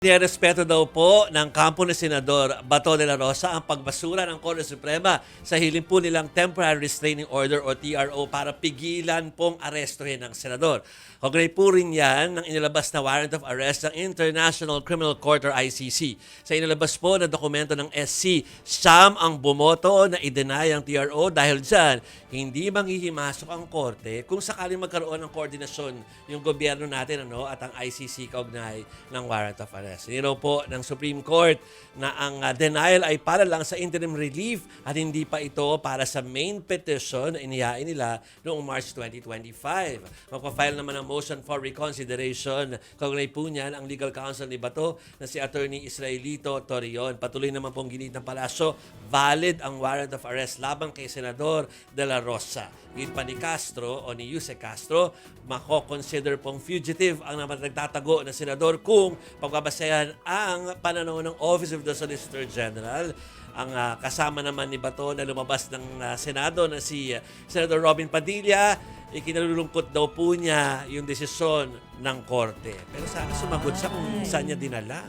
Nirespeto daw po ng kampo ni Senador Bato de la Rosa ang pagbasura ng Korte Suprema sa hiling po nilang Temporary Restraining Order o TRO para pigilan pong arestuhin ng senador. Kaugnay po rin yan ng inilabas na warrant of arrest ng International Criminal Court or ICC. Sa inilabas po na dokumento ng SC, siyam ang bumoto na i-deny ang TRO dahil dyan hindi manghihimasok ang korte kung sakaling magkaroon ng koordinasyon yung gobyerno natin at ang ICC kaugnay ng warrant of arrest. Niraw po ng Supreme Court na ang denial ay para lang sa interim relief at hindi pa ito para sa main petition na inihain nila noong March 2025. Magpa-file naman ang motion for reconsideration. Kaugnay po niyan ang legal counsel ni Bato na si Attorney Israelito Torreon. Patuloy naman pong ginit ng palasyo, valid ang warrant of arrest laban kay Senador de la Rosa. Git pa ni Castro o ni Yuse Castro, mako-consider pong fugitive ang nagtatago na senador kung pagbabasayan ang pananaw ng Office of the Solicitor General. Ang kasama naman ni Bato na lumabas ng Senado na si Senator Robin Padilla, ikinalulungkot daw po niya yung desisyon ng korte. Pero sana sumagot siya kung saan niya dinala.